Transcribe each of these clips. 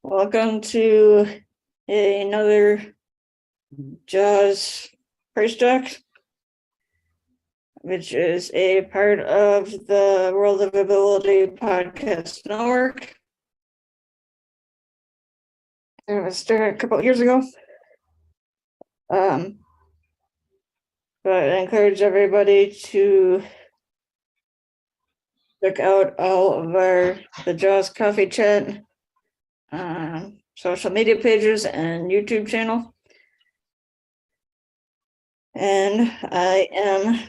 Welcome to another JAWS Price Talk, which is a part of the World of Ability Podcast Network. It was started a couple of years ago. But I encourage everybody to check out all of the JAWS Coffee Chat social media pages and YouTube channel. And I am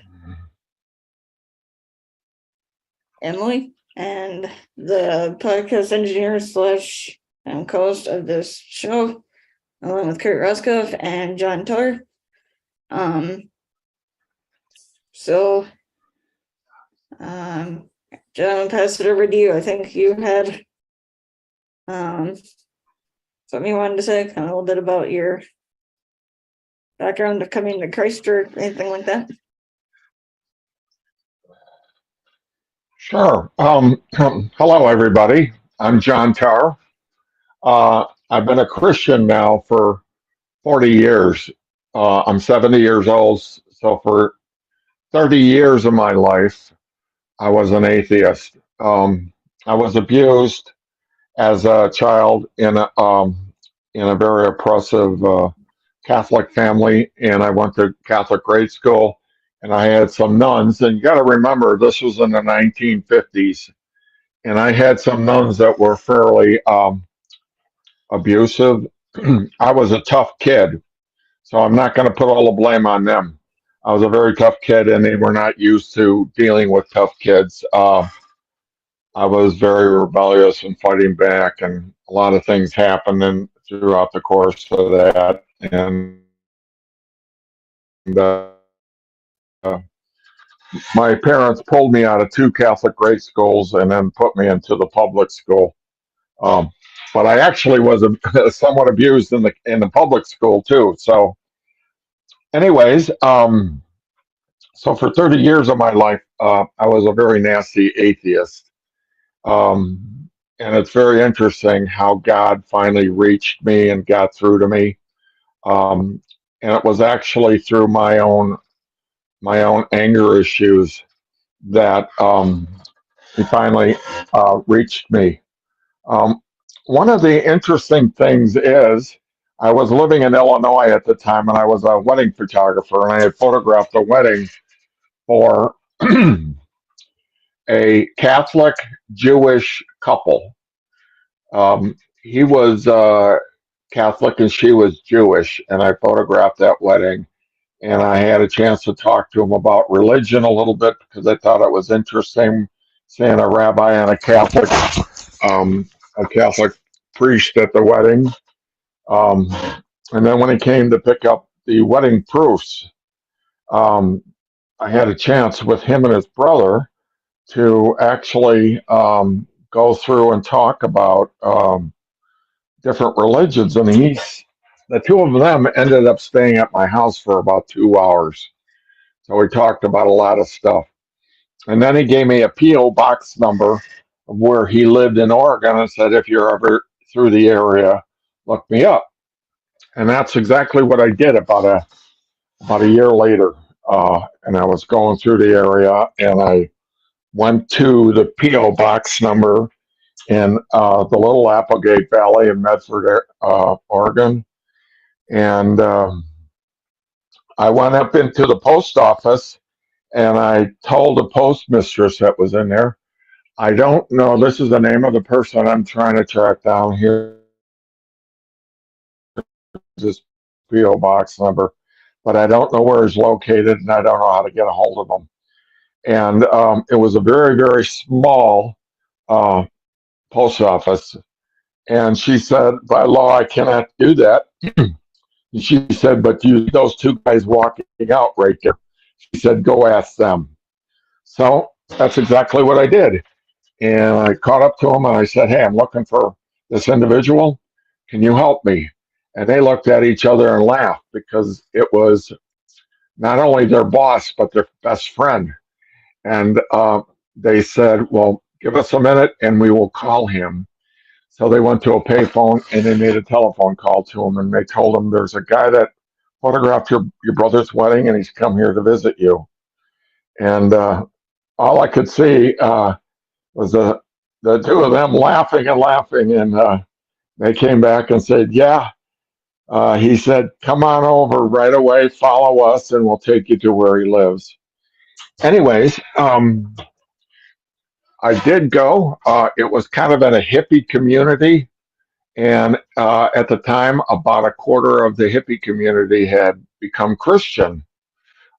Emily, and the podcast engineer slash co-host of this show, along with Kurt Roskopf and John Tor. John, pass it over to you. I think you had something you wanted to say, kind of a little bit about your background of coming to Christ or anything like that. Sure. Hello, everybody. I'm John Tar. I've been a Christian now for 40 years. I'm 70 years old, so for 30 years of my life, I was an atheist. I was abused as a child in a very oppressive Catholic family, and I went to Catholic grade school, and I had some nuns. And you got to remember, this was in the 1950s, and I had some nuns that were fairly abusive. I was a tough kid, so I'm not going to put all the blame on them. I was a very tough kid, and they were not used to dealing with tough kids. I was very rebellious and fighting back, and a lot of things happened throughout the course of that. And my parents pulled me out of two Catholic grade schools and then put me into the public school. But I actually was somewhat abused in the public school too. So, anyways, so for 30 years of my life, I was a very nasty atheist. And it's very interesting how God finally reached me and got through to me. And it was actually through my own anger issues that he finally reached me. One of the interesting things is I was living in Illinois at the time, and I was a wedding photographer, and I had photographed a wedding for a Catholic Jewish couple. He was Catholic and she was Jewish, and I photographed that wedding. And I had a chance to talk to him about religion a little bit because I thought it was interesting seeing a rabbi and a Catholic priest at the wedding. And then when he came to pick up the wedding proofs, I had a chance with him and his brother to actually go through and talk about different religions. And the two of them ended up staying at my house for about 2 hours. So we talked about a lot of stuff. And then he gave me a P.O. box number of where he lived in Oregon and said, if you're ever through the area, look me up. And that's exactly what I did about a year later. And I was going through the area, and I went to the P.O. box number in the Little Applegate Valley in Medford, Oregon. And I went up into the post office, and I told the postmistress that was in there, I don't know, this is the name of the person I'm trying to track down here, this P.O. box number, but I don't know where he's located, and I don't know how to get a hold of him. And it was a very, very small post office. And she said, by law, I cannot do that. And she said, but those two guys walking out right there. She said, go ask them. So that's exactly what I did. And I caught up to them and I said, hey, I'm looking for this individual. Can you help me? And they looked at each other and laughed because it was not only their boss, but their best friend. And they said, well, give us a minute and we will call him. So they went to a payphone and they made a telephone call to him, and they told him there's a guy that photographed your brother's wedding and he's come here to visit you. And all I could see was the two of them laughing and laughing. And they came back and said, yeah. He said, come on over right away, follow us, and we'll take you to where he lives. Anyways, I did go. It was kind of in a hippie community. And at the time, about a quarter of the hippie community had become Christian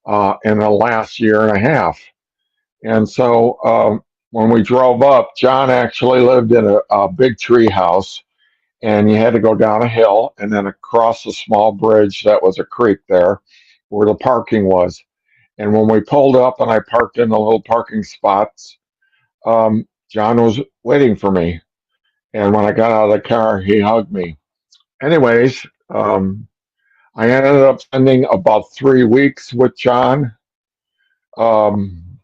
in the last year and a half. And so when we drove up, John actually lived in a big tree house, and you had to go down a hill and then across a small bridge that was a creek there where the parking was. And when we pulled up and I parked in the little parking spots, John was waiting for me. And when I got out of the car, he hugged me. Anyways, I ended up spending about 3 weeks with John. And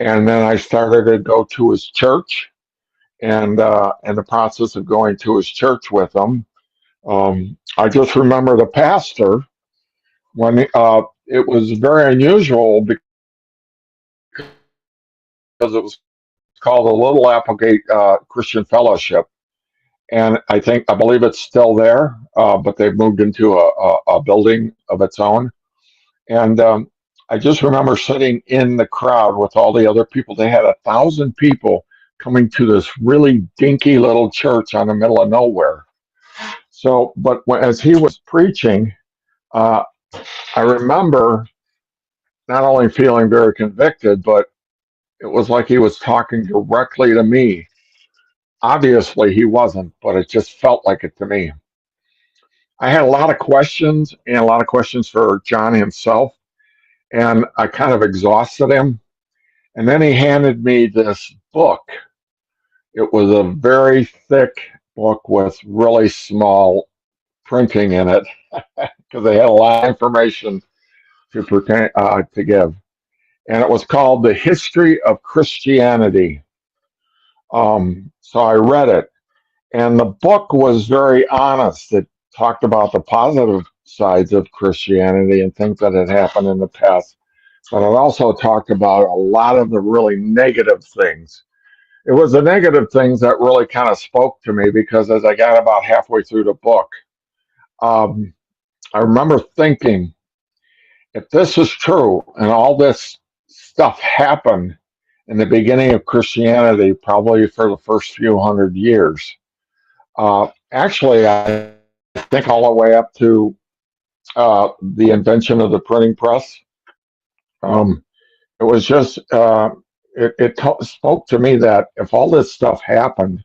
then I started to go to his church, and in the process of going to his church with him, I just remember the pastor when it was very unusual because it was called the Little Applegate Christian Fellowship, and I believe it's still there, but they've moved into a building of its own. And I just remember sitting in the crowd with all the other people. They had 1,000 people coming to this really dinky little church on the middle of nowhere. So, but as he was preaching, I remember not only feeling very convicted, but it was like he was talking directly to me. Obviously, he wasn't, but it just felt like it to me. I had a lot of questions and a lot of questions for John himself, and I kind of exhausted him. And then he handed me this book. It was a very thick book with really small printing in it because they had a lot of information to give. And it was called The History of Christianity. So I read it, and the book was very honest. It talked about the positive sides of Christianity and things that had happened in the past, but it also talked about a lot of the really negative things. It was the negative things that really kind of spoke to me because as I got about halfway through the book, I remember thinking, if this is true and all this stuff happened in the beginning of Christianity, probably for the first few hundred years, actually, I think all the way up to the invention of the printing press, it was just, spoke to me that if all this stuff happened,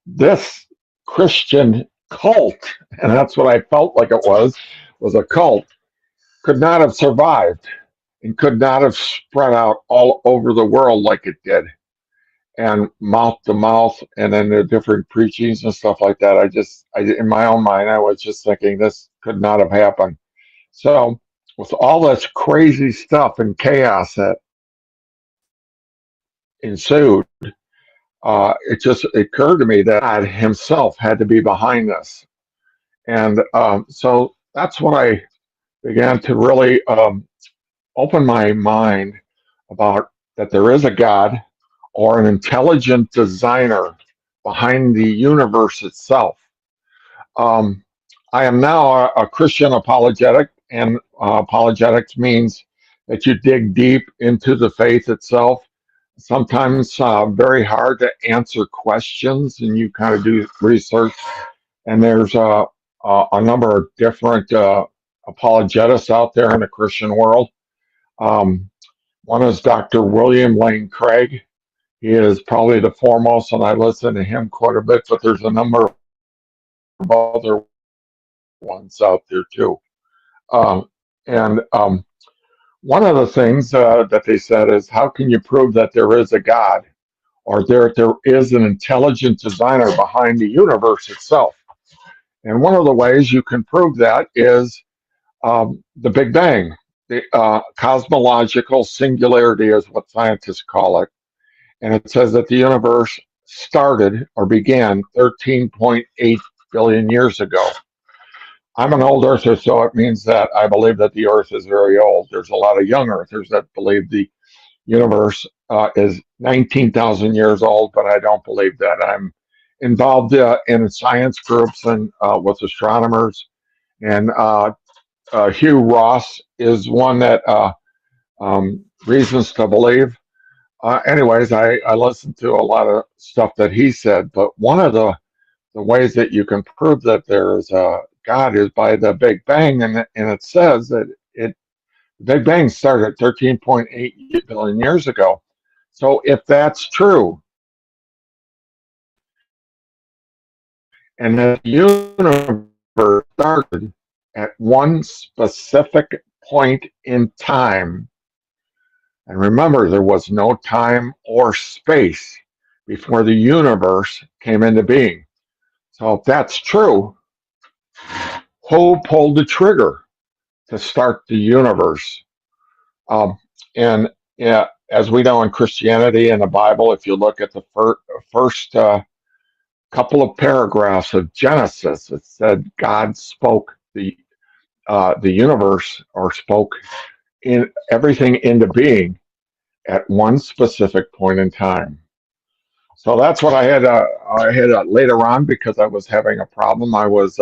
this Christian cult, and that's what I felt like it was a cult, could not have survived and could not have spread out all over the world like it did, and mouth to mouth, and then the different preachings and stuff like that. In my own mind, I was just thinking this could not have happened. So with all this crazy stuff and chaos that ensued, it just occurred to me that God himself had to be behind this. And so that's when I began to really open my mind about that there is a God or an intelligent designer behind the universe itself. I am now a Christian apologetic, and apologetics means that you dig deep into the faith itself. Sometimes very hard to answer questions, and you kind of do research. And there's a number of different apologetists out there in the Christian world. One is Dr. William Lane Craig. He is probably the foremost, and I listen to him quite a bit, but there's a number of other ones out there too. And one of the things that they said is, how can you prove that there is a God or there is an intelligent designer behind the universe itself? And one of the ways you can prove that is the Big Bang. The cosmological singularity is what scientists call it. And it says that the universe started or began 13.8 billion years ago. I'm an old earther, so it means that I believe that the earth is very old. There's a lot of young earthers that believe the universe is 19,000 years old, but I don't believe that. I'm involved in science groups and with astronomers, and Hugh Ross is one that reasons to believe. Anyways, I listened to a lot of stuff that he said, but one of the ways that you can prove that there is a God is by the Big Bang, and it says that the Big Bang started 13.8 billion years ago. So if that's true, and the universe started at one specific point in time, and remember, there was no time or space before the universe came into being. So if that's true, who pulled the trigger to start the universe? And yeah, as we know in Christianity and the Bible, if you look at the first couple of paragraphs of Genesis, it said God spoke the universe, or spoke in everything into being at one specific point in time. So that's what I had. Later on, because I was having a problem. I was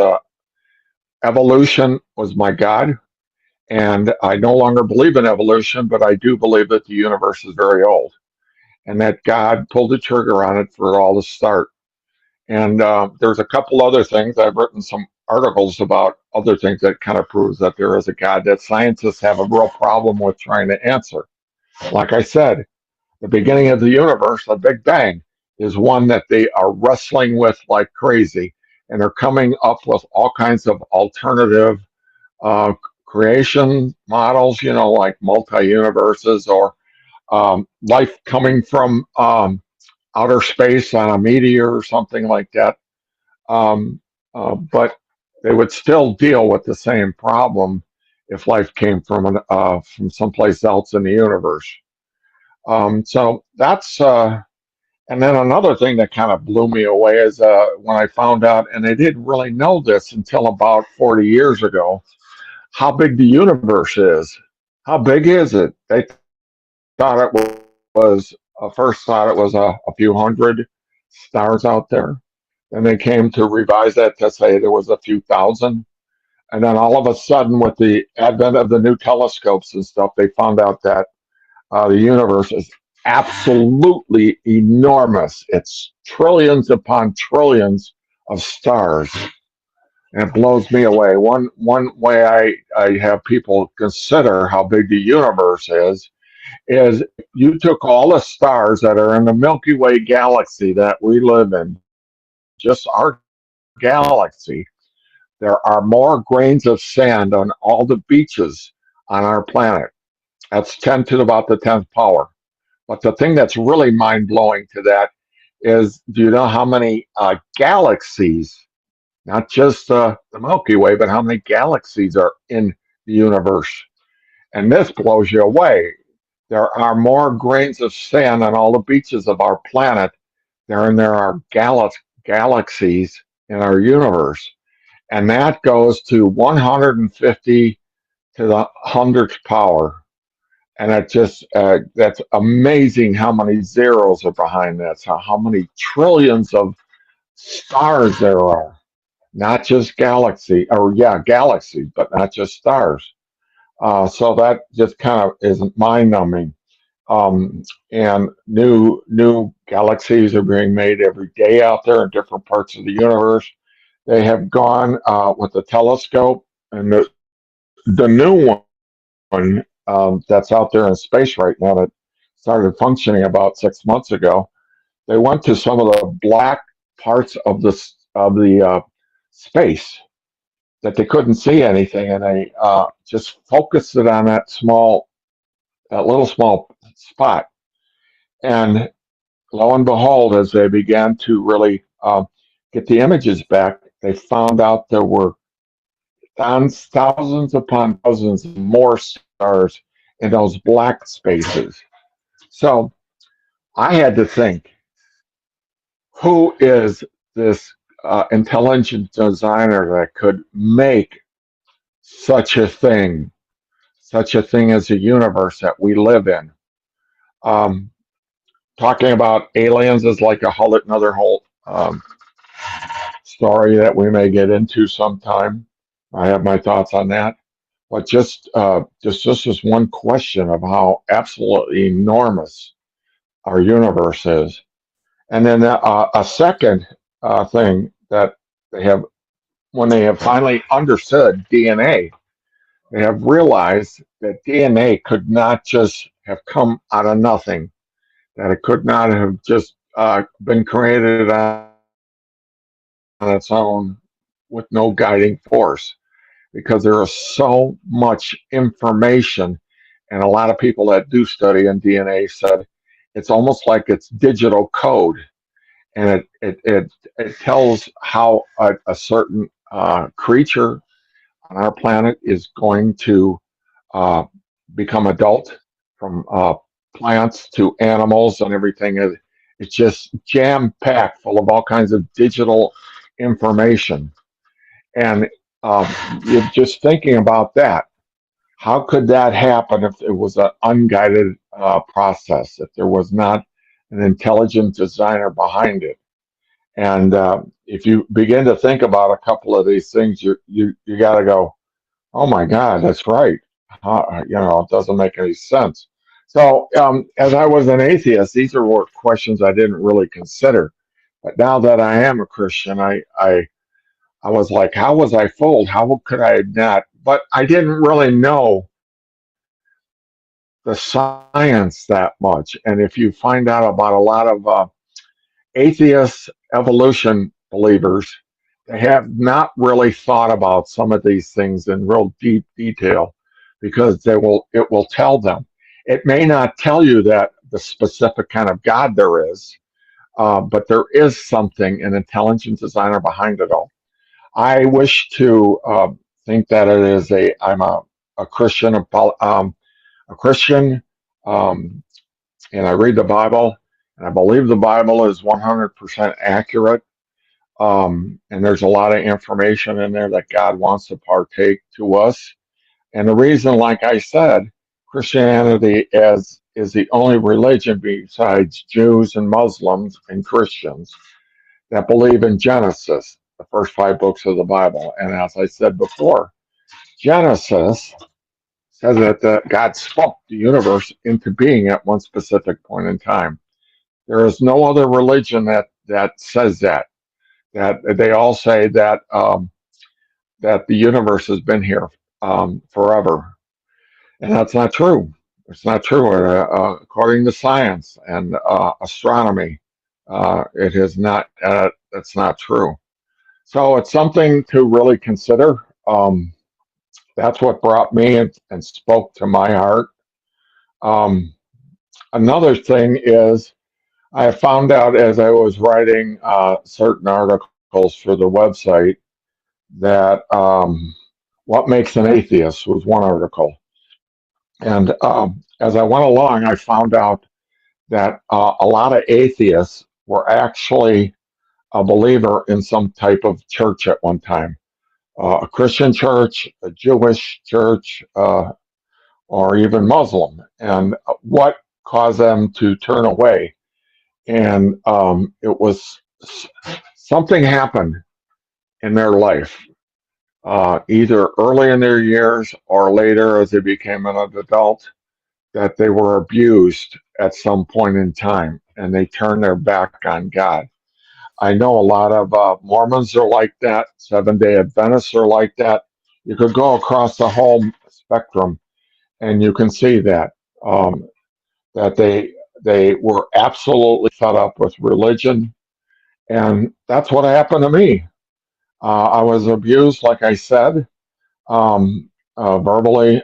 evolution was my God, and I no longer believe in evolution, but I do believe that the universe is very old, and that God pulled the trigger on it for it all to start. And there's a couple other things. I've written some articles about other things that kind of proves that there is a God that scientists have a real problem with trying to answer. Like I said, the beginning of the universe, the Big Bang, is one that they are wrestling with like crazy, and they're coming up with all kinds of alternative uh, creation models, like multi-universes, or life coming from outer space on a meteor or something like that. But they would still deal with the same problem if life came from someplace else in the universe. So that's and then another thing that kind of blew me away is when I found out, and I didn't really know this until about 40 years ago, how big the universe is. How big is it? They thought it was first thought it was a few hundred stars out there. Then they came to revise that to say there was a few thousand. And then all of a sudden, with the advent of the new telescopes and stuff, they found out that the universe is absolutely enormous. It's trillions upon trillions of stars. And it blows me away. One way I have people consider how big the universe is you took all the stars that are in the Milky Way galaxy that we live in, just our galaxy. There are more grains of sand on all the beaches on our planet. That's 10 to about the 10th power. But the thing that's really mind blowing to that is, do you know how many galaxies, not just the Milky Way, but how many galaxies are in the universe? And this blows you away. There are more grains of sand on all the beaches of our planet than there are galaxies in our universe. And that goes to 150 to the 100th power. And that's amazing how many zeros are behind that. So how many trillions of stars there are, not just galaxies, but not just stars. So that just kind of is mind numbing. And new galaxies are being made every day out there in different parts of the universe. They have gone with the telescope, and the new one that's out there in space right now that started functioning about 6 months ago. They went to some of the black parts of the space that they couldn't see anything, and they just focused it on that little small spot. And lo and behold, as they began to really get the images back, they found out there were thousands upon thousands more stars in those black spaces. So I had to think, who is this intelligent designer that could make such a thing as a universe that we live in? Um, Talking about aliens is like another whole story that we may get into sometime. I have my thoughts on that. But just this one question of how absolutely enormous our universe is. And then a second thing that they have, when they have finally understood DNA, they have realized that DNA could not just have come out of nothing, that it could not have just been created on its own with no guiding force, because there is so much information. And a lot of people that do study in DNA said it's almost like it's digital code, and it tells how a certain creature on our planet is going to uh, become adult, from plants to animals and everything. It's just jam packed full of all kinds of digital information. And um, you're just thinking about that. How could that happen if it was an unguided process, if there was not an intelligent designer behind it? And if you begin to think about a couple of these things, you got to go, oh my God, that's right. It doesn't make any sense. So, as I was an atheist, these were questions I didn't really consider. But now that I am a Christian, I was like, how was I fooled? How could I not? But I didn't really know the science that much. And if you find out about a lot of atheist evolution believers, they have not really thought about some of these things in real deep detail, because it will tell them. It may not tell you that the specific kind of God there is, but there is something, an intelligent designer behind it all. I wish to think that I'm a Christian, a Christian, um, and I read the Bible, and I believe the Bible is 100% accurate. And there's a lot of information in there that God wants to partake to us. And the reason, like I said, Christianity is the only religion besides Jews and Muslims and Christians that believe in Genesis, the first 5 books of the Bible. And as I said before, Genesis says that God spoke the universe into being at one specific point in time. There is no other religion that says that. That they all say that the universe has been here forever, and that's not true. It's not true. According to science and astronomy, it is not. That's not true. So it's something to really consider. That's what brought me and spoke to my heart. Um, Another thing is, I found out as I was writing certain articles for the website that what makes an atheist was one article. And as I went along, I found out that a lot of atheists were actually a believer in some type of church at one time, a Christian church, a Jewish church, or even Muslim. And what caused them to turn away? And it was something happened in their life, either early in their years or later as they became an adult, that they were abused at some point in time and they turned their back on God. I know a lot of Mormons are like that, Seventh-day Adventists are like that. You could go across the whole spectrum and you can see um, that they were absolutely fed up with religion, and that's what happened to me. I was abused, like I said, verbally.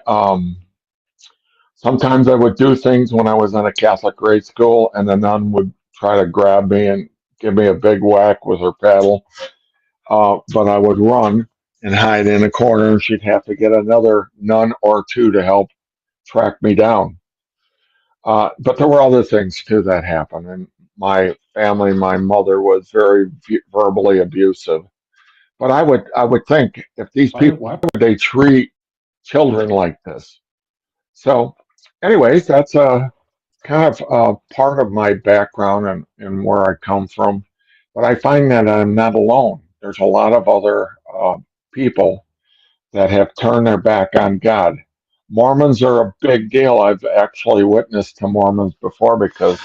Sometimes I would do things when I was in a Catholic grade school, and the nun would try to grab me and give me a big whack with her paddle. But I would run and hide in a corner, and she'd have to get another nun or two to help track me down. But there were other things too that happened, and my family, my mother was very verbally abusive. But I would think if these people, why would they treat children like this? So, anyways, that's a kind of part of my background and where I come from. But I find that I'm not alone. There's a lot of other people that have turned their back on God. Mormons are a big deal. I've actually witnessed to Mormons before because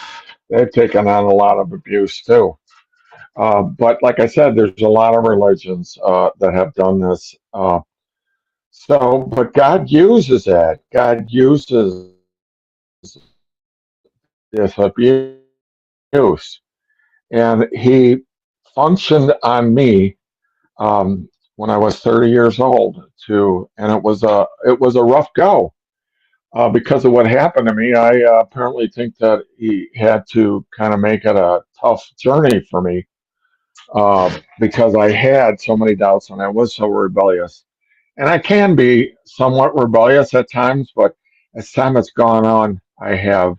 they've taken on a lot of abuse too. But like I said, there's a lot of religions that have done this. But God uses that. God uses this abuse, and He functioned on me when I was 30 years old. And it was a rough go because of what happened to me. I apparently think that He had to kind of make it a tough journey for me because I had so many doubts and I was so rebellious. And I can be somewhat rebellious at times, but as time has gone on, I have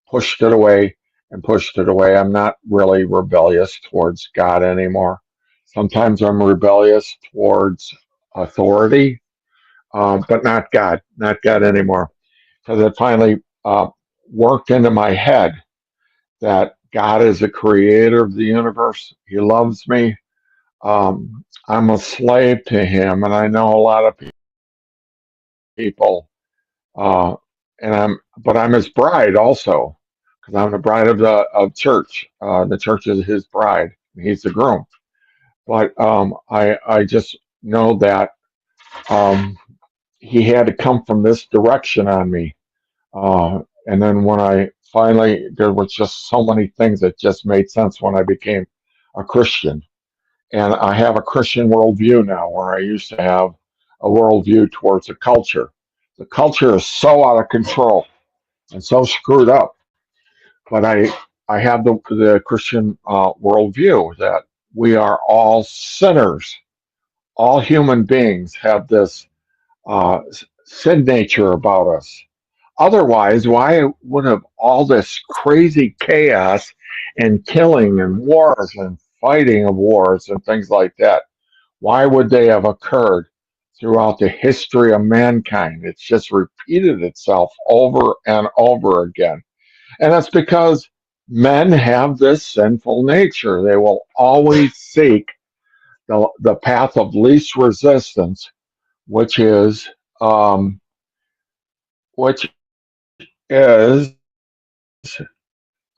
pushed it away and pushed it away. I'm not really rebellious towards God anymore. Sometimes I'm rebellious towards authority, but not God anymore. Because it finally worked into my head that God is the creator of the universe. He loves me. I'm a slave to Him, and I know a lot of people, uh, but I'm His bride also, because I'm the bride of church. The church is His bride. He's the groom. But I just know that um, He had to come from this direction on me. And then when I finally, there was just so many things that just made sense when I became a Christian. And I have a Christian worldview now, where I used to have a worldview towards the culture. The culture is so out of control and so screwed up, but I have the Christian worldview that we are all sinners. All human beings have this uh, sin nature about us. Otherwise, why would have all this crazy chaos and killing and wars and fighting of wars and things like that? Why would they have occurred throughout the history of mankind? It's just repeated itself over and over again. And that's because men have this sinful nature. They will always seek the path of least resistance, which is um, which is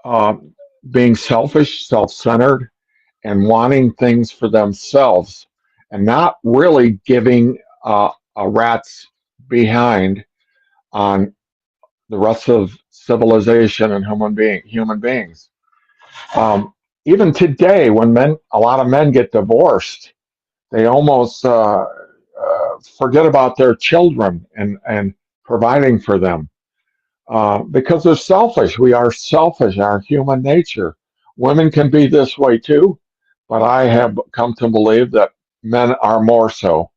um, being selfish, self-centered, and wanting things for themselves, and not really giving a rat's behind on the rest of civilization and human beings. Um, Even today, when a lot of men get divorced, they almost forget about their children and providing for them because they're selfish. We are selfish, our human nature. Women can be this way too, but I have come to believe that men are more so.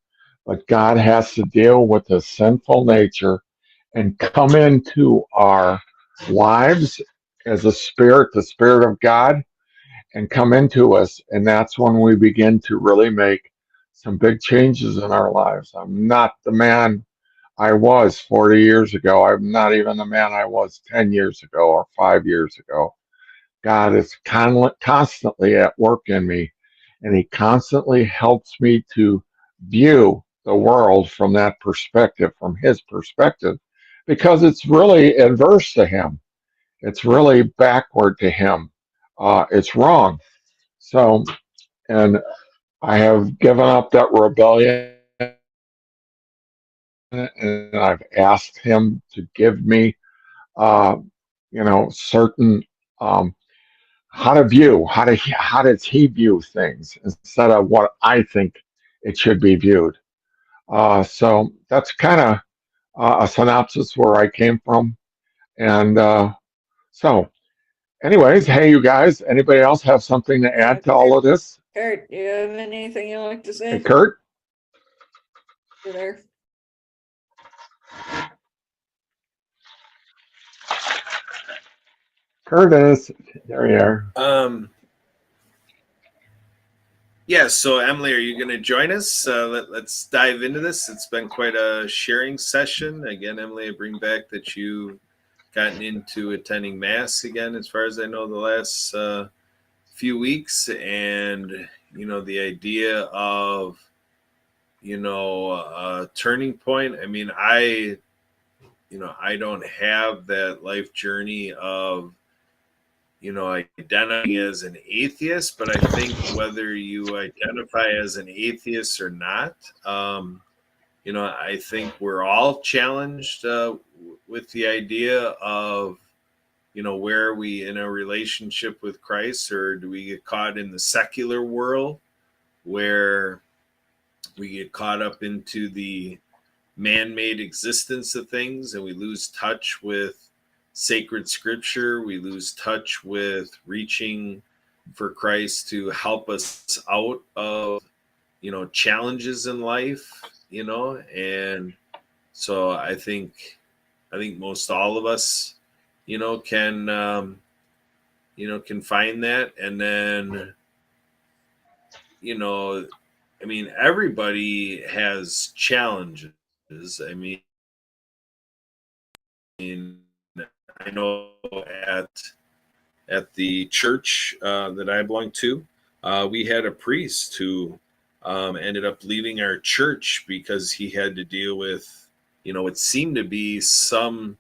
But God has to deal with the sinful nature and come into our lives as a spirit, the Spirit of God, and come into us. And that's when we begin to really make some big changes in our lives. I'm not the man I was 40 years ago. I'm not even the man I was 10 years ago or 5 years ago. God is constantly at work in me, and He constantly helps me to view the world from that perspective, from His perspective, because it's really adverse to Him. It's really backward to Him. It's wrong. So, and I have given up that rebellion, and I've asked Him to give me, uh, certain um, how does He view things instead of what I think it should be viewed. So that's kind of a synopsis where I came from, and so, anyways, hey, you guys, anybody else have something to add to all of this? Kurt, do you have anything you'd like to Hey, say? Kurt. You there? Curtis, there you are. Yeah, so Emily, are you going to join us? Let's dive into this. It's been quite a sharing session. Again, Emily, I bring back that you've gotten into attending Mass again, as far as I know, the last few weeks. And, the idea of, a turning point. I mean, I don't have that life journey of, identifying as an atheist, but I think whether you identify as an atheist or not, I think we're all challenged with the idea of, where are we in a relationship with Christ, or do we get caught in the secular world where we get caught up into the man-made existence of things and we lose touch with sacred scripture, we lose touch with reaching for Christ to help us out of challenges in life, and so I think most all of us can can find that. And then I mean, everybody has challenges. I mean, I know at the church that I belong to, we had a priest who ended up leaving our church because he had to deal with, what seemed to be some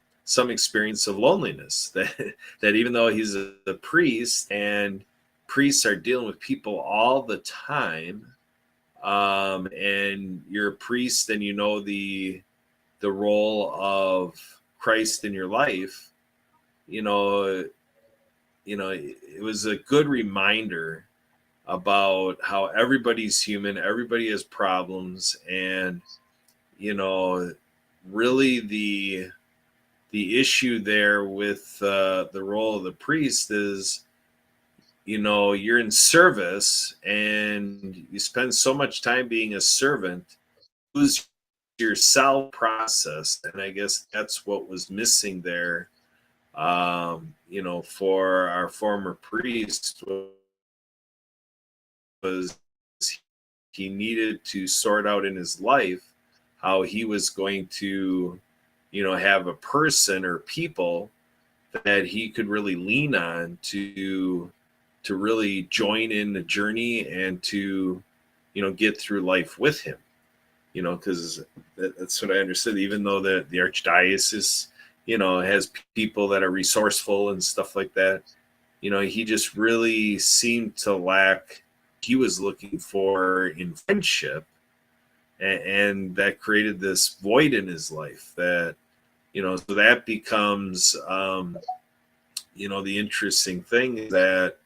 experience of loneliness. That even though he's a priest, and priests are dealing with people all the time, and you're a priest, and the role of Christ in your life, it was a good reminder about how everybody's human, everybody has problems, and really the issue there with the role of the priest is, you're in service and you spend so much time being a servant, lose yourself process. And I guess that's what was missing there, for our former priest, was he needed to sort out in his life how he was going to, have a person or people that he could really lean on to really join in the journey and to, get through life with him. Because that's what I understood. Even though the archdiocese, has people that are resourceful and stuff like that, he just really seemed to lack. He was looking for in friendship, and that created this void in his life. That so that becomes the interesting thing is that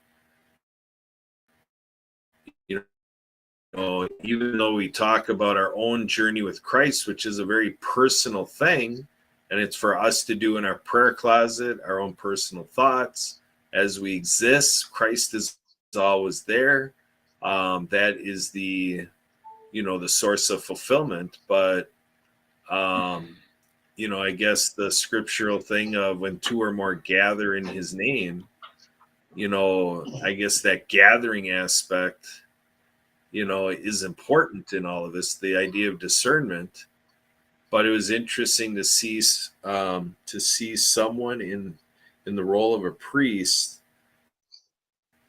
even though we talk about our own journey with Christ, which is a very personal thing, and it's for us to do in our prayer closet, our own personal thoughts as we exist. Christ is always there. That is the source of fulfillment. But I guess the scriptural thing of when two or more gather in his name, I guess that gathering aspect is important in all of this, the idea of discernment. But it was interesting to see someone in the role of a priest,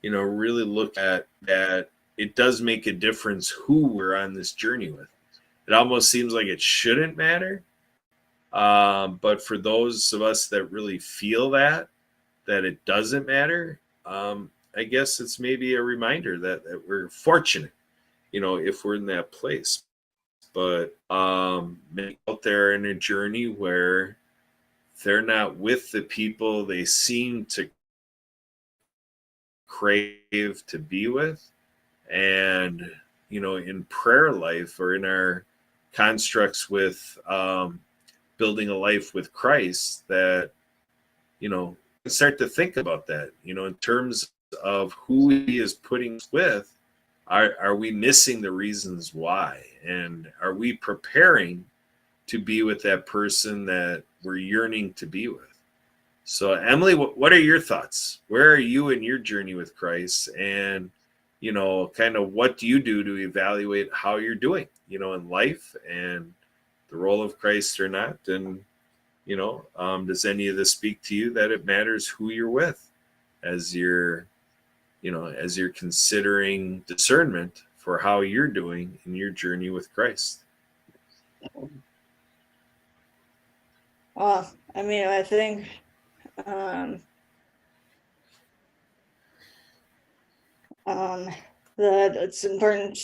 really look at that. It does make a difference who we're on this journey with. It almost seems like it shouldn't matter, but for those of us that really feel that it doesn't matter, I guess it's maybe a reminder that we're fortunate, if we're in that place. But many out there in a journey where they're not with the people they seem to crave to be with. And in prayer life, or in our constructs with building a life with Christ, that start to think about that, in terms of who he is putting us with. Are we missing the reasons why? And are we preparing to be with that person that we're yearning to be with? So, Emily, what are your thoughts? Where are you in your journey with Christ? And, kind of what do you do to evaluate how you're doing, in life and the role of Christ or not? And, does any of this speak to you that it matters who you're with as you're considering discernment for how you're doing in your journey with Christ? Well, I mean, I think that it's important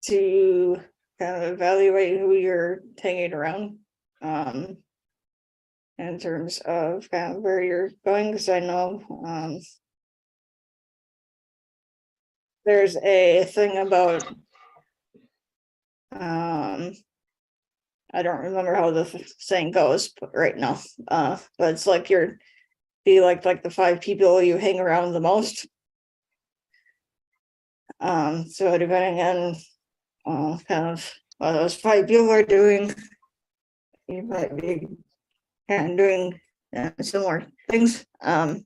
to kind of evaluate who you're hanging around in terms of kind of where you're going, because I know there's a thing about I don't remember how the saying goes right now, but it's like be like the 5 people you hang around the most. So depending on kind of what those 5 people are doing, you might be kind of doing similar things. But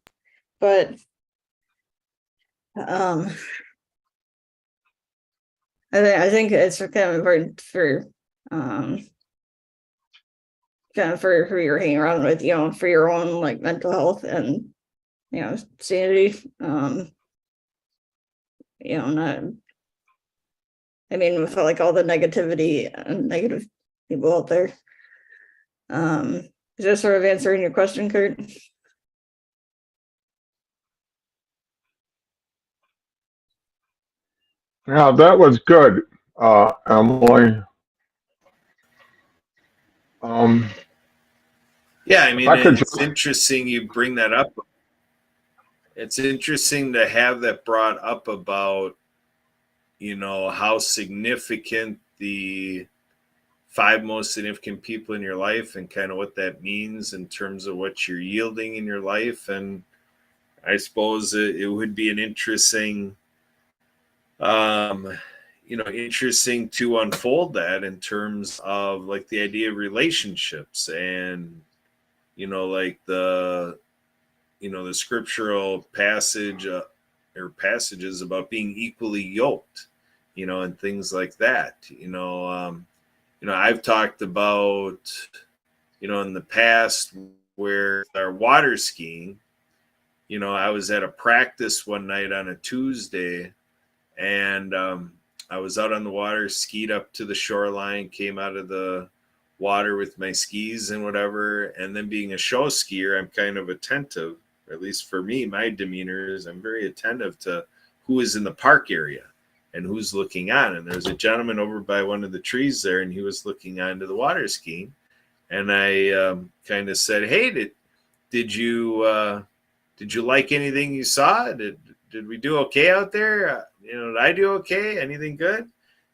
I think it's kind of important for kind of for who you're hanging around with, for your own like mental health and sanity. Not, I mean, with like all the negativity and negative people out there. Is that sort of answering your question, Kurt? Yeah, that was good, Emily. Yeah, I If mean, I could it's interesting you bring that up. It's interesting to have that brought up about, how significant the 5 most significant people in your life and kind of what that means in terms of what you're yielding in your life. And I suppose it would be an interesting, interesting to unfold that in terms of like the idea of relationships and, like the scriptural passage or passages about being equally yoked, and things like that. I've talked about, in the past where our water skiing, I was at a practice one night on a Tuesday and I was out on the water, skied up to the shoreline, came out of the water with my skis and whatever. And then being a show skier, I'm kind of attentive, or at least for me, my demeanor is I'm very attentive to who is in the park area and who's looking on. And there's a gentleman over by one of the trees there, and he was looking onto the water skiing. And I kind of said, "Hey, did you like anything you saw? Did we do okay out there? Did I do okay? Anything good?"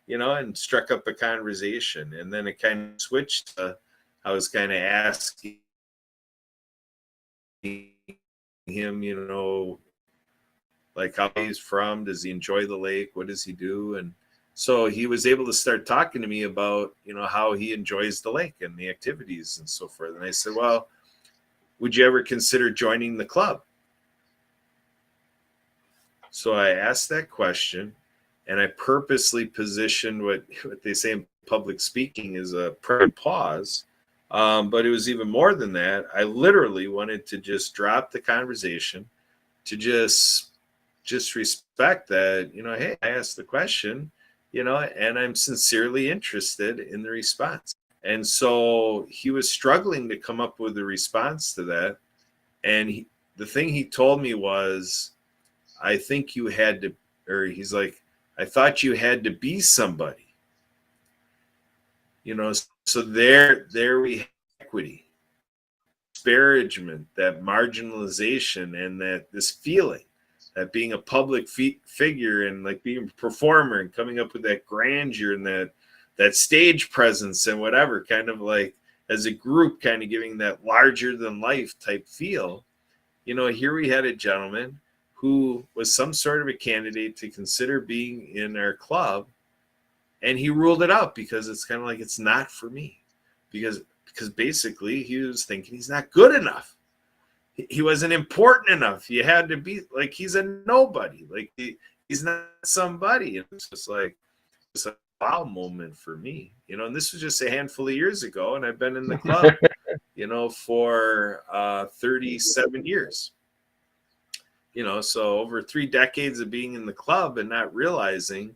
And struck up a conversation. And then it kind of switched to, I was kind of asking him, like how he's from, does he enjoy the lake? What does he do? And so he was able to start talking to me about, how he enjoys the lake and the activities and so forth. And I said, "Well, would you ever consider joining the club?" So I asked that question, and I purposely positioned what they say in public speaking is a prayer and pause. But it was even more than that. I literally wanted to just drop the conversation to just respect that, hey, I asked the question, and I'm sincerely interested in the response. And so he was struggling to come up with a response to that. And the thing he told me was, "I think you had to," or he's like, "I thought you had to be somebody." So there we have equity, disparagement, that marginalization, and that this feeling that being a public figure and like being a performer and coming up with that grandeur and that stage presence and whatever, kind of like as a group kind of giving that larger than life type feel. Here we had a gentleman who was some sort of a candidate to consider being in our club, and he ruled it out because it's kind of like, it's not for me, because because basically he was thinking he's not good enough. He wasn't important enough. You had to be like, he's a nobody. Like he's not somebody. And it's just like, it's a wow moment for me, and this was just a handful of years ago. And I've been in the club, for 37 years, so over 3 decades of being in the club and not realizing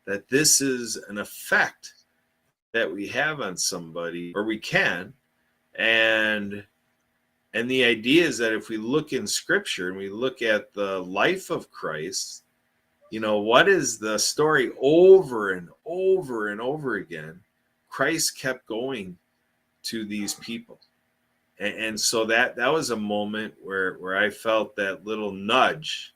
that this is an effect that we have on somebody, or we can. And the idea is that if we look in scripture and we look at the life of Christ, what is the story over and over and over again? Christ kept going to these people. And so that was a moment where I felt that little nudge,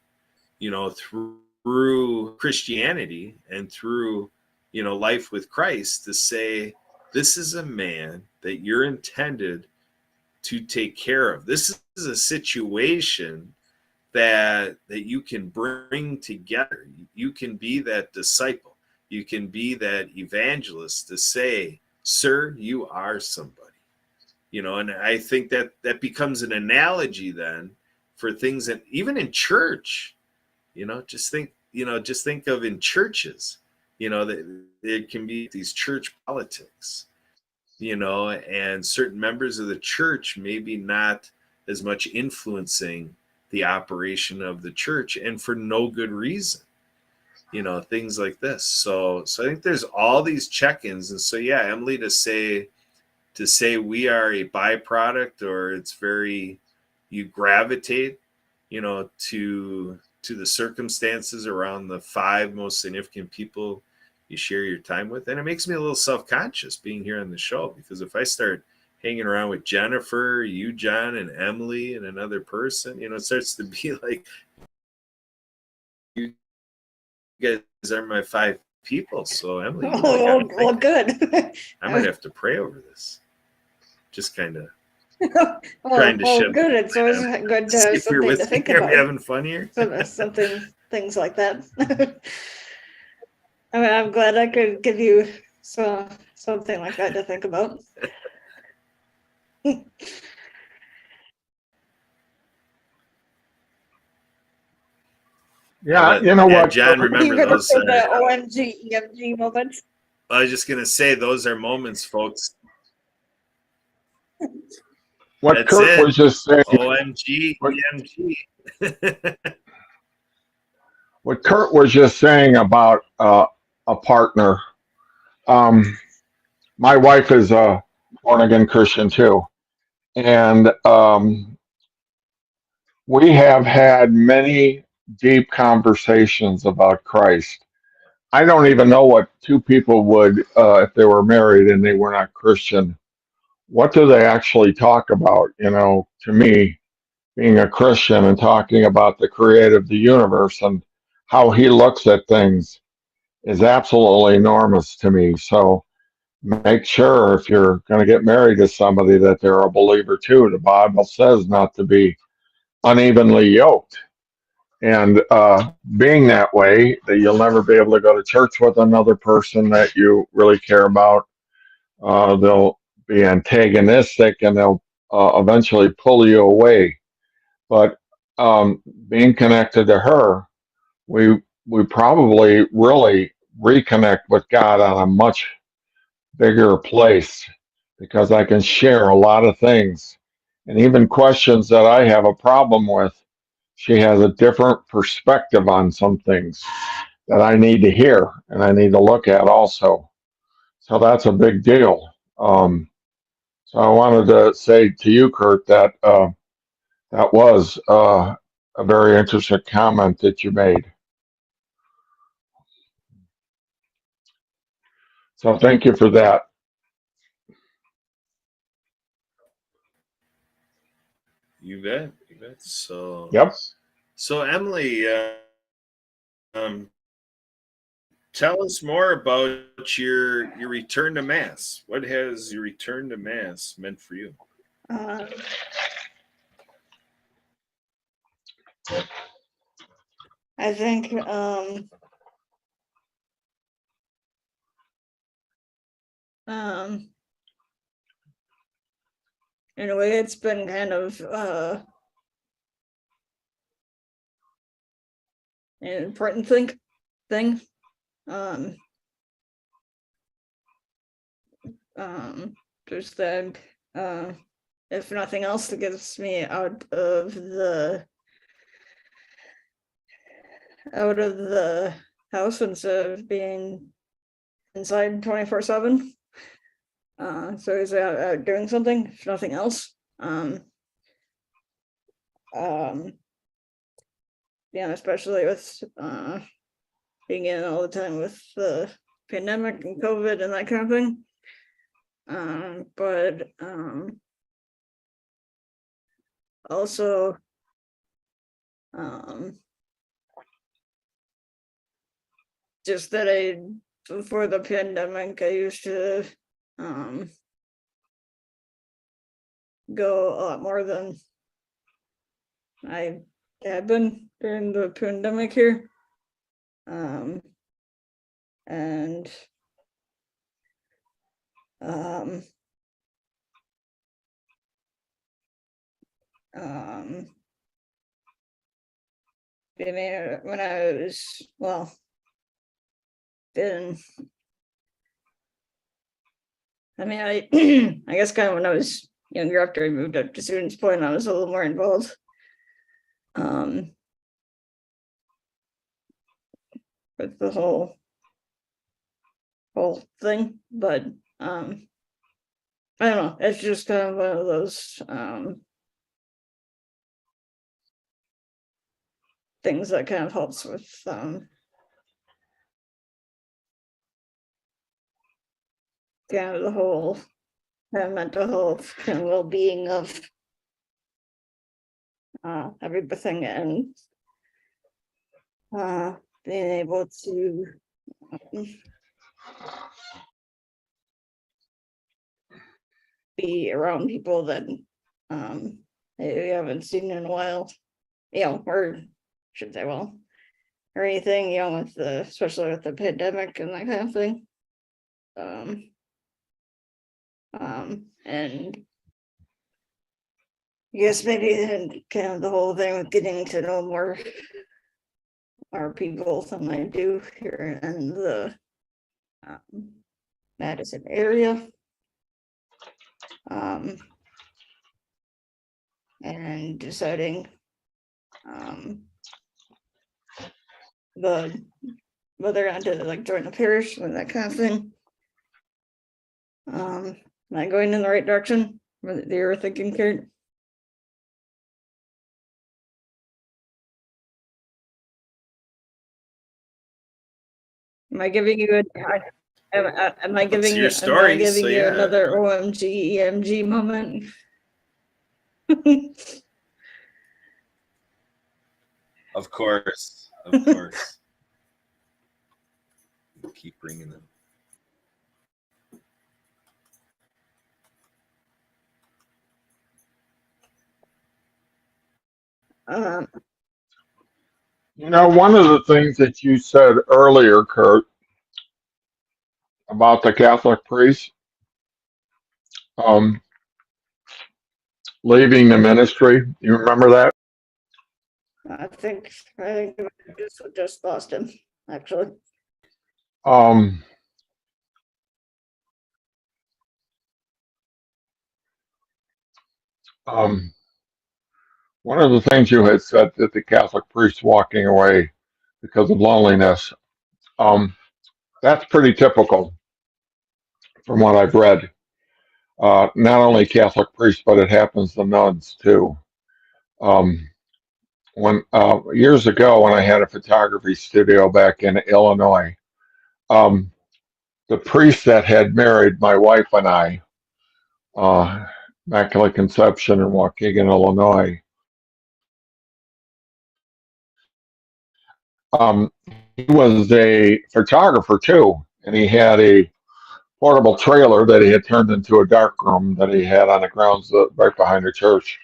through Christianity and through, life with Christ, to say, this is a man that you're intended to take care of. This is a situation that you can bring together. You can be that disciple. You can be that evangelist to say, sir, you are somebody. And I think that becomes an analogy then for things that even in church, just think of in churches, that it can be these church politics, and certain members of the church maybe not as much influencing the operation of the church, and for no good reason, things like this. So I think there's all these check-ins. And so, yeah, Emily, to say we are a byproduct, or it's very, you gravitate, to the circumstances around the 5 most significant people you share your time with. And it makes me a little self-conscious being here on the show, because if I start hanging around with Jennifer, you, John, and Emily, and another person, it starts to be like, you guys are my 5 people. So Emily, well, good. I might have to pray over this. Just kind of well, trying to shift. Good. It's always good to have something to think about. Are we having fun here? Things like that. I mean, I'm glad I could give you something like that to think about. Yeah, you know what, John, remember You're gonna those say the OMG, EMG moments. I was just going to say, those are moments, folks. What That's Kurt it. was just saying. OMG, EMG. What Kurt was just saying about a partner. My wife is a born again Christian too, and we have had many deep conversations about Christ. I don't even know what 2 people would, if they were married and they were not Christian, what do they actually talk about? To me, being a Christian and talking about the creator of the universe and how he looks at things is absolutely enormous to me. So make sure if you're going to get married to somebody that they're a believer too. The Bible says not to be unevenly yoked. And being that way, that you'll never be able to go to church with another person that you really care about. They'll be antagonistic, and they'll eventually pull you away. But being connected to her, we probably really reconnect with God on a much bigger place, because I can share a lot of things, and even questions that I have a problem with. She has a different perspective on some things that I need to hear and I need to look at also. So that's a big deal. So I wanted to say to you, Kurt, that that was a very interesting comment that you made. So thank you for that. You bet. So, Yep. So Emily, tell us more about your return to Mass. What has your return to Mass meant for you? I think in a way, it's been kind of an important thing. Just that, if nothing else, it gets me out of the house instead of being inside 24/7. So he's out doing something, if nothing else. Yeah, especially with being in all the time with the pandemic and COVID and that kind of thing. But also just that before the pandemic, I used to go a lot more than I had been during the pandemic here. And I mean, when I was, well, then, I mean, I I guess kind of when I was younger, after I moved up to Students Point, I was a little more involved. With the whole thing, but I don't know, it's just kind of one of those things that kind of helps with kind of the whole mental health and well-being of everything, and being able to be around people that we haven't seen in a while, you know, or should say, well, or anything, you know, with especially with the pandemic and that kind of thing. And I guess maybe kind of the whole thing with getting to know more our people than I do here in the Madison area. And deciding whether or not to like join the parish and that kind of thing. Am I going in the right direction that you were thinking, Kurt? Am I giving you am I giving your you story, am I giving so you yeah. another OMG EMG moment? Of course, of course. Keep bringing them. You know, one of the things that you said earlier, Kurt, about the Catholic priest leaving the ministry, you remember that? I think I just lost him, actually. One of the things you had said that the Catholic priest walking away because of loneliness, that's pretty typical from what I've read. Not only Catholic priests, but it happens to nuns too. When years ago, when I had a photography studio back in Illinois, the priest that had married my wife and I, Immaculate Conception in Waukegan, Illinois, he was a photographer too, and he had a portable trailer that he had turned into a dark room that he had on the grounds right behind the church.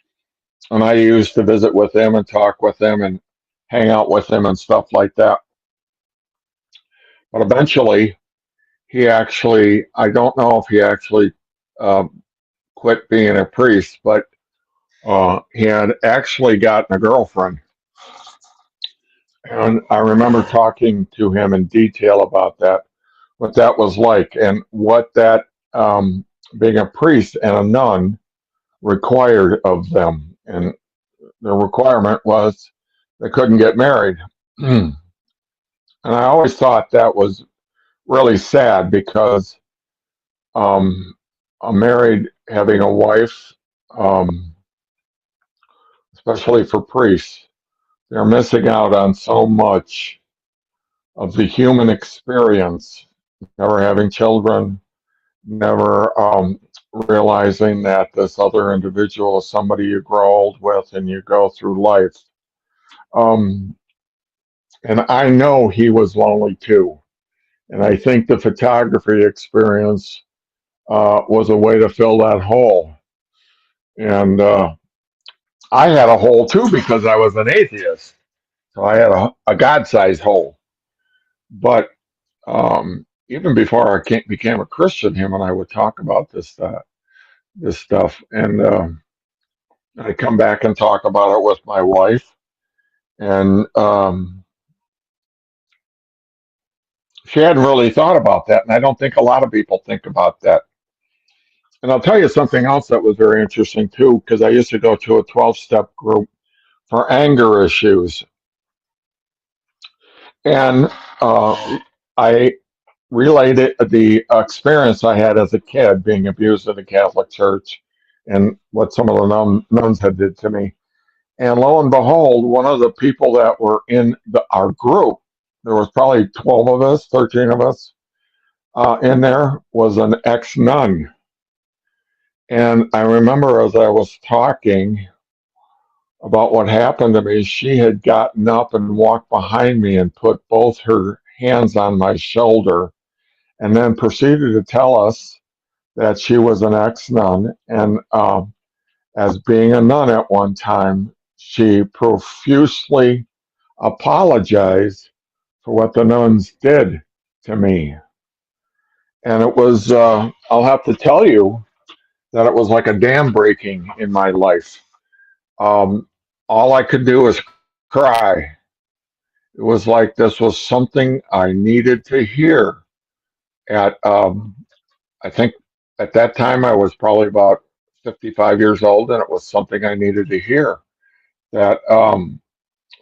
And I used to visit with him and talk with him and hang out with him and stuff like that. But eventually, I don't know if he actually quit quit being a priest, but he had actually gotten a girlfriend. And I remember talking to him in detail about that, what that was like, and what that being a priest and a nun required of them. And the requirement was they couldn't get married. And I always thought that was really sad because a married having a wife, um, especially for priests, they're missing out on so much of the human experience, never having children, never realizing that this other individual is somebody you grow old with and you go through life. Um, and I know he was lonely too. And I think the photography experience was a way to fill that hole. And I had a hole too because I was an atheist. So I had a God sized hole. But even before became a Christian, him and I would talk about this stuff. And I come back and talk about it with my wife. And she hadn't really thought about that. And I don't think a lot of people think about that. And I'll tell you something else that was very interesting too, because I used to go to a 12-step group for anger issues. And I related the experience I had as a kid being abused in the Catholic Church and what some of the nuns had did to me. And lo and behold, one of the people that were in our group, there was probably 12 of us, 13 of us in there, was an ex-nun. And I remember as I was talking about what happened to me, she had gotten up and walked behind me and put both her hands on my shoulder and then proceeded to tell us that she was an ex-nun. And as being a nun at one time, she profusely apologized for what the nuns did to me. And it was, I'll have to tell you that it was like a dam breaking in my life. All I could do was cry. It was like this was something I needed to hear. At I think at that time I was probably about 55 years old, and it was something I needed to hear. That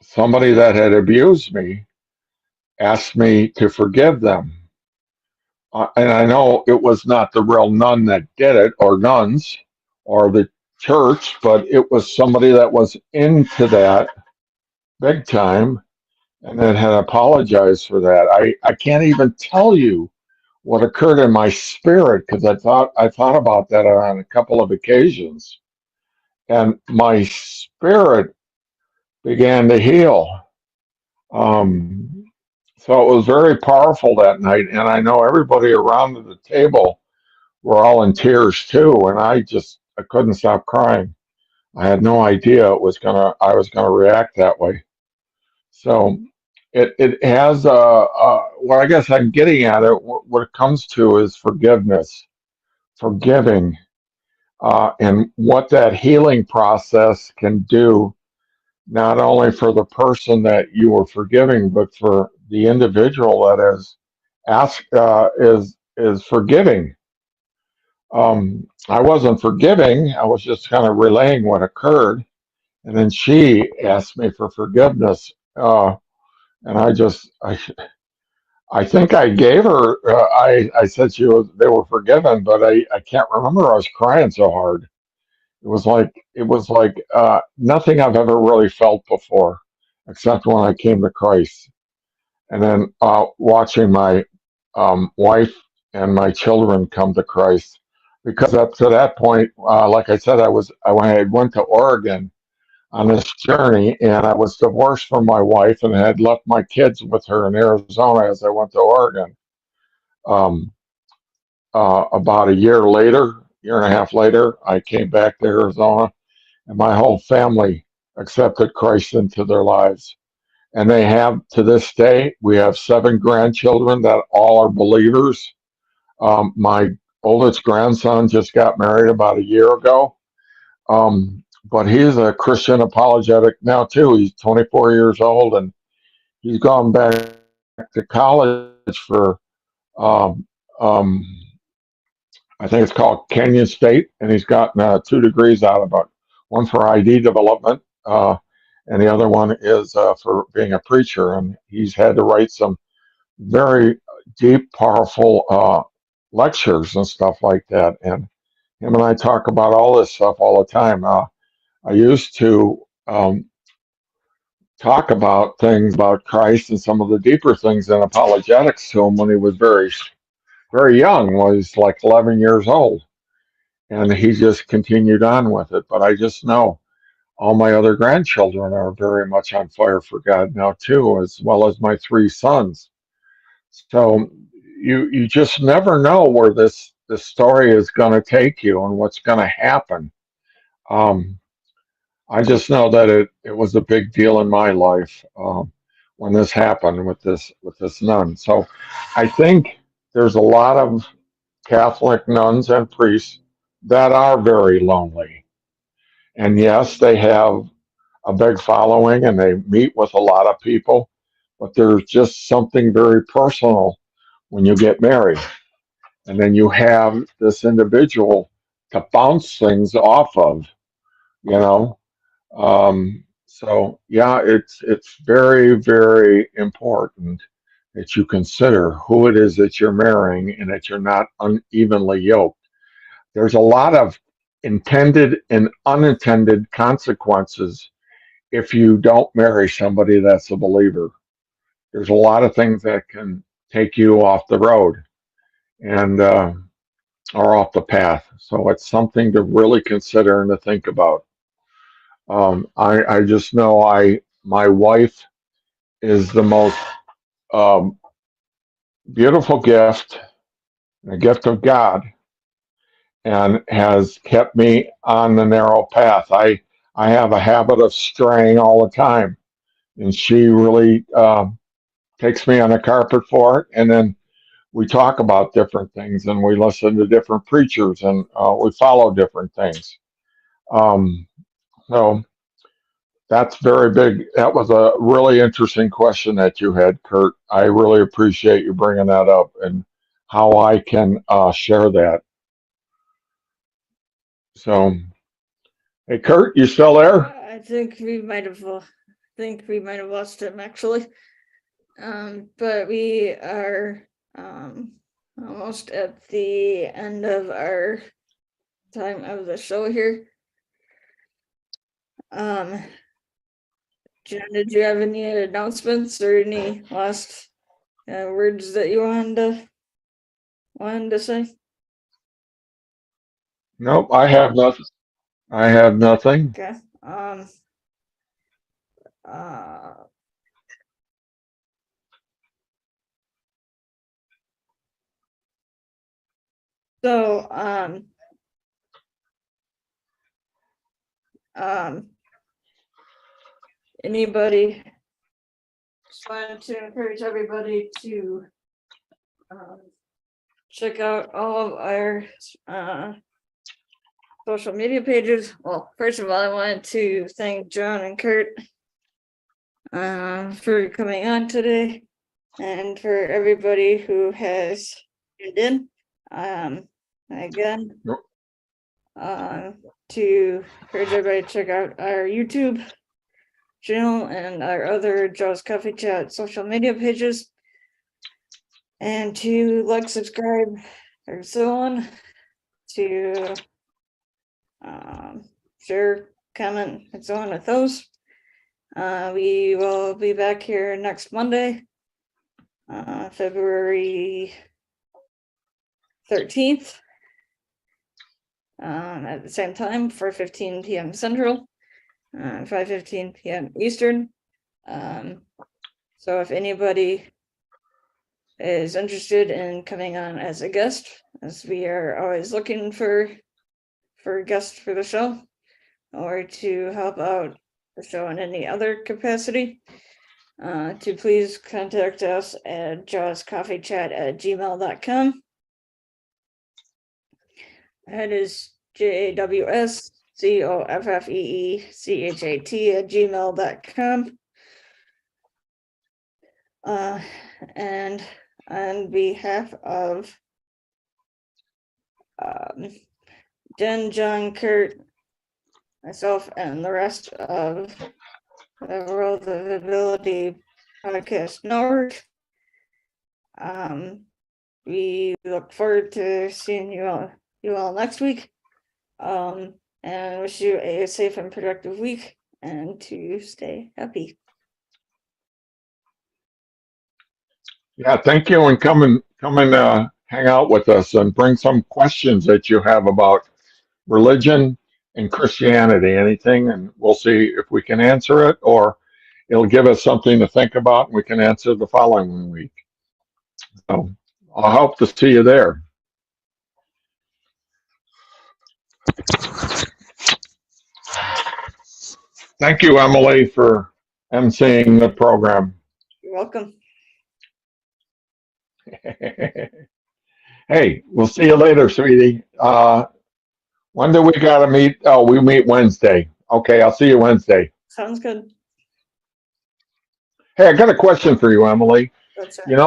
somebody that had abused me asked me to forgive them. And I know it was not the real nun that did it, or nuns, or the church, but it was somebody that was into that big time and then had apologized for that. I can't even tell you what occurred in my spirit because I thought about that on a couple of occasions, and my spirit began to heal. So it was very powerful that night, and I know everybody around the table were all in tears too, and I couldn't stop crying. I had no idea I was gonna react that way. So it has what I guess I'm getting at it. What it comes to is forgiveness, forgiving, and what that healing process can do, not only for the person that you were forgiving, but for the individual that is forgiving. I wasn't forgiving. I was just kind of relaying what occurred, and then she asked me for forgiveness, and I think I gave her. I said they were forgiven, but I can't remember. I was crying so hard. It was like nothing I've ever really felt before, except when I came to Christ, and then watching my wife and my children come to Christ. Because up to that point, like I said, I went to Oregon on this journey, and I was divorced from my wife and had left my kids with her in Arizona as I went to Oregon. Um, about a year and a half later, I came back to Arizona, and my whole family accepted Christ into their lives. And they have, to this day, we have 7 grandchildren that all are believers. My oldest grandson just got married about a year ago. But he's a Christian apologetic now too. He's 24 years old, and he's gone back to college for um, um, I think it's called Kenyon State, and he's gotten 2 degrees out of it. One for ID development, and the other one is for being a preacher. And he's had to write some very deep, powerful lectures and stuff like that. And him and I talk about all this stuff all the time. I used to talk about things about Christ and some of the deeper things in apologetics to him when he was very young, was like 11 years old. And he just continued on with it. But I just know all my other grandchildren are very much on fire for God now too, as well as my 3 sons. So you just never know where this story is going to take you and what's going to happen. Um, I just know that it was a big deal in my life when this happened with this nun. So I think there's a lot of Catholic nuns and priests that are very lonely. And yes, they have a big following and they meet with a lot of people, but there's just something very personal when you get married. And then you have this individual to bounce things off of, you know. So yeah, it's very, very important that you consider who it is that you're marrying and that you're not unevenly yoked. There's a lot of intended and unintended consequences if you don't marry somebody that's a believer. There's a lot of things that can take you off the road and or off the path. So it's something to really consider and to think about. I just know my wife is the most um, beautiful gift, a gift of God, and has kept me on the narrow path. I have a habit of straying all the time, and she really takes me on the carpet for it. And then we talk about different things, and we listen to different preachers, and we follow different things. Um, so that's very big. That was a really interesting question that you had, Kurt. I really appreciate you bringing that up and how I can share that. So, hey, Kurt, you still there? I think we might have lost him actually. But we are almost at the end of our time of the show here. Jen, did you have any announcements or any last words that you wanted to say? Nope, I have nothing. I have nothing. Okay. Uh, so anybody just wanted to encourage everybody to check out all of our social media pages. Well, first of all, I wanted to thank John and Kurt for coming on today, and for everybody who has tuned in. Again, to encourage everybody to check out our YouTube channel and our other Jaws Coffee Chat social media pages, and to like, subscribe, or so on, to share, comment, and so on with those. We will be back here next Monday, February 13th, at the same time, 4:15 p.m. Central, 5:15 p.m. Eastern. So if anybody is interested in coming on as a guest, as we are always looking for guests for the show, or to help out the show in any other capacity, to please contact us at jawscoffeechat@gmail.com. Head is JAWSCOFFEECHAT@gmail.com. And on behalf of Jen, John, Kurt, myself, and the rest of the World of Ability Podcast Network, we look forward to seeing you all next week. And wish you a safe and productive week, and to stay happy. Yeah, thank you, and come and hang out with us and bring some questions that you have about religion and Christianity, anything, and we'll see if we can answer it, or it'll give us something to think about and we can answer the following week. So I'll hope to see you there. Thank you, Emily, for emceeing the program. You're welcome. Hey, we'll see you later, sweetie. When do we gotta meet? Oh, we meet Wednesday. Okay, I'll see you Wednesday. Sounds good. Hey, I got a question for you, Emily. That's You know,